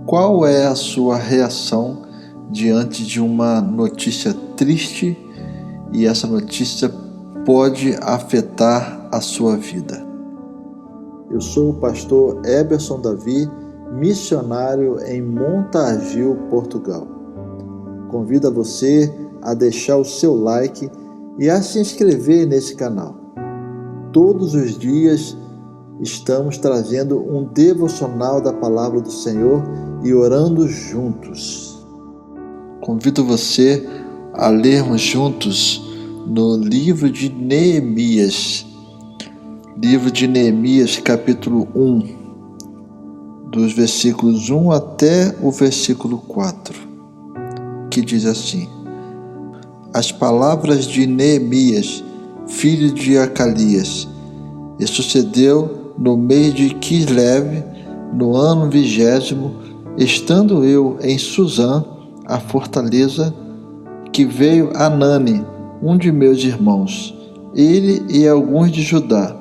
Qual é a sua reação diante de uma notícia triste e essa notícia pode afetar a sua vida? Eu sou o pastor Eberson Davi, missionário em Montargis, Portugal. Convido você a deixar o seu like e a se inscrever nesse canal. Todos os dias estamos trazendo um devocional da Palavra do Senhor e orando juntos. Convido você a lermos juntos no livro de Neemias. Livro de Neemias, capítulo 1, dos versículos 1 até o versículo 4, que diz assim: As palavras de Neemias, filho de Acalias. E sucedeu no mês de Quislev, no ano 20º, estando eu em Susã, a fortaleza, que veio Anani, um de meus irmãos, ele e alguns de Judá,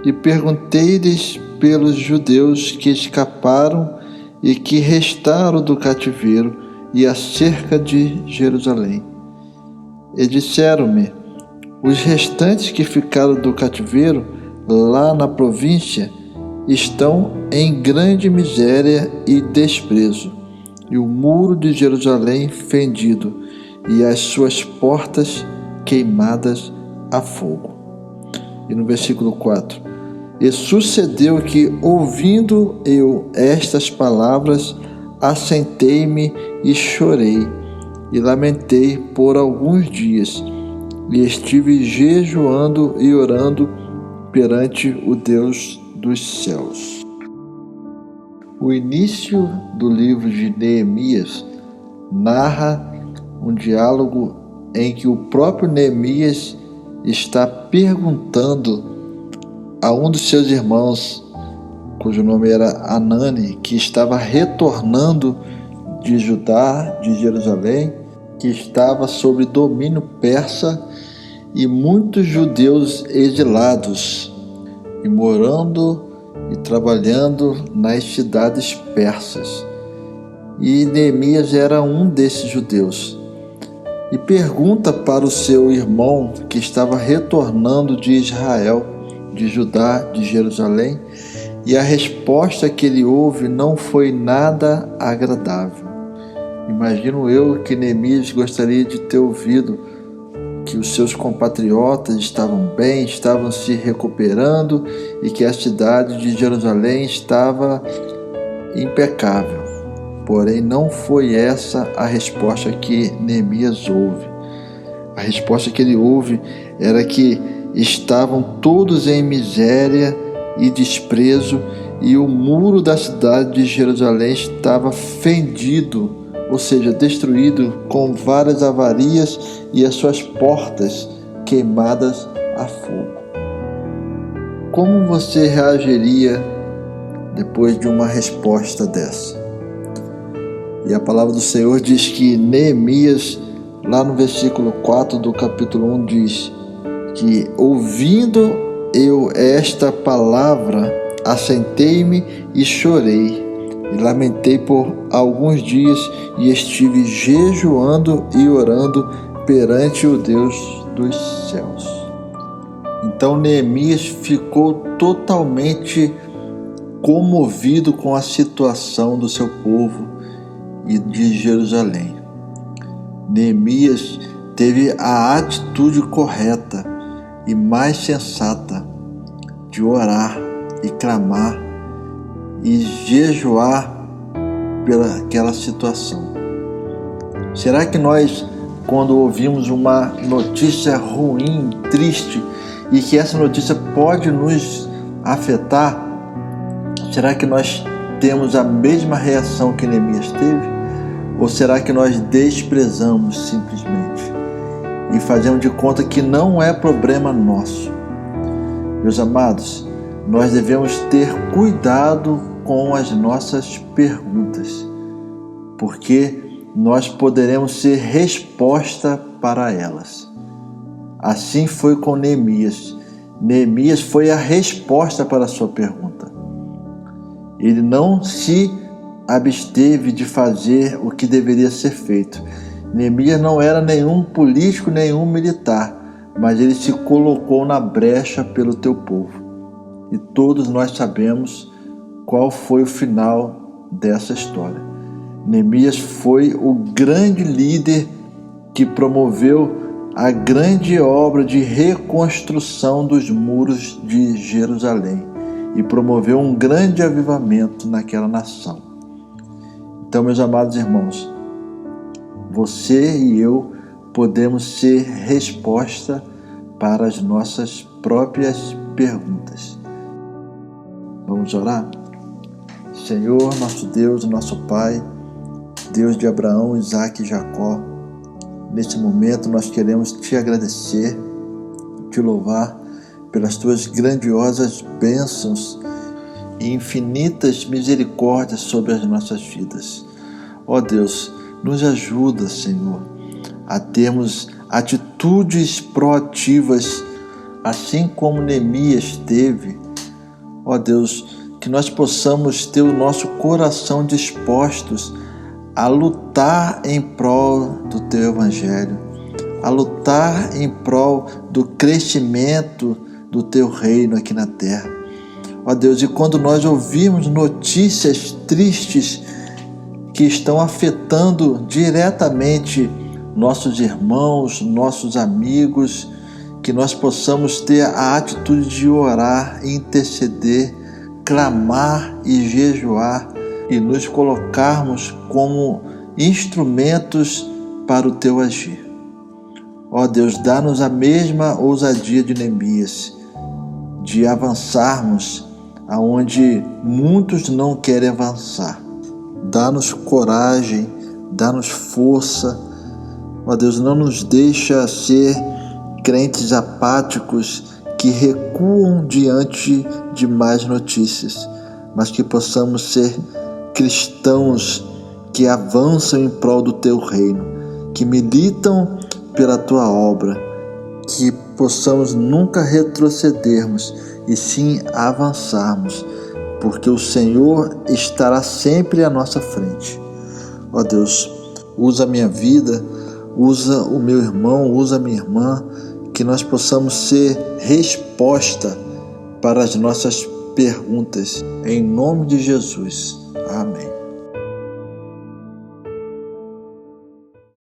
e perguntei-lhes pelos judeus que escaparam e que restaram do cativeiro e acerca de Jerusalém. E disseram-me: os restantes que ficaram do cativeiro lá na província estão em grande miséria e desprezo, e o muro de Jerusalém fendido, e as suas portas queimadas a fogo. E no versículo 4: E sucedeu que, ouvindo eu estas palavras, assentei-me e chorei, e lamentei por alguns dias, e estive jejuando e orando perante o Deus dos céus. O início do livro de Neemias narra um diálogo em que o próprio Neemias está perguntando a um dos seus irmãos, cujo nome era Anani, que estava retornando de Judá, de Jerusalém, que estava sob domínio persa, e muitos judeus exilados, e morando e trabalhando nas cidades persas. E Neemias era um desses judeus. E pergunta para o seu irmão que estava retornando de Israel, de Judá, de Jerusalém, e a resposta que ele ouve não foi nada agradável. Imagino eu que Neemias gostaria de ter ouvido que os seus compatriotas estavam bem, estavam se recuperando e que a cidade de Jerusalém estava impecável. Porém, não foi essa a resposta que Neemias ouve. A resposta que ele ouve era que estavam todos em miséria e desprezo, e o muro da cidade de Jerusalém estava fendido, ou seja, destruído, com várias avarias, e as suas portas queimadas a fogo. Como você reagiria depois de uma resposta dessa? E a palavra do Senhor diz que Neemias, lá no versículo 4 do capítulo 1, diz que, ouvindo eu esta palavra, assentei-me e chorei, e lamentei por alguns dias, e estive jejuando e orando perante o Deus dos céus. Então Neemias ficou totalmente comovido com a situação do seu povo e de Jerusalém. Neemias teve a atitude correta e mais sensata de orar e clamar e jejuar pelaquela situação. Será que nós, quando ouvimos uma notícia ruim, triste, e que essa notícia pode nos afetar, será que nós temos a mesma reação que Neemias teve? Ou será que nós desprezamos simplesmente e fazemos de conta que não é problema nosso? Meus amados, nós devemos ter cuidado com as nossas perguntas, porque nós poderemos ser resposta para elas. Assim foi com Neemias. Neemias foi a resposta para a sua pergunta. Ele não se absteve de fazer o que deveria ser feito. Neemias não era nenhum político, nenhum militar, mas ele se colocou na brecha pelo teu povo. E todos nós sabemos qual foi o final dessa história. Neemias foi o grande líder que promoveu a grande obra de reconstrução dos muros de Jerusalém e promoveu um grande avivamento naquela nação. Então, meus amados irmãos, você e eu podemos ser resposta para as nossas próprias perguntas. Vamos orar? Senhor, nosso Deus, nosso Pai, Deus de Abraão, Isaque e Jacó, nesse momento nós queremos te agradecer, te louvar pelas tuas grandiosas bênçãos e infinitas misericórdias sobre as nossas vidas. Ó Deus, nos ajuda, Senhor, a termos atitudes proativas, assim como Neemias teve. Ó Deus, que nós possamos ter o nosso coração dispostos a lutar em prol do teu evangelho, a lutar em prol do crescimento do teu reino aqui na terra. Ó Deus, e quando nós ouvimos notícias tristes que estão afetando diretamente nossos irmãos, nossos amigos, que nós possamos ter a atitude de orar, interceder, clamar e jejuar e nos colocarmos como instrumentos para o teu agir. Ó Deus, dá-nos a mesma ousadia de Neemias, de avançarmos aonde muitos não querem avançar. Dá-nos coragem, dá-nos força. Ó Deus, não nos deixa ser crentes apáticos que recuam diante de más notícias, mas que possamos ser cristãos que avançam em prol do teu reino, que militam pela tua obra, que possamos nunca retrocedermos e sim avançarmos, porque o Senhor estará sempre à nossa frente. Ó Deus, usa a minha vida, usa o meu irmão, usa a minha irmã, que nós possamos ser resposta para as nossas perguntas, em nome de Jesus. Amém.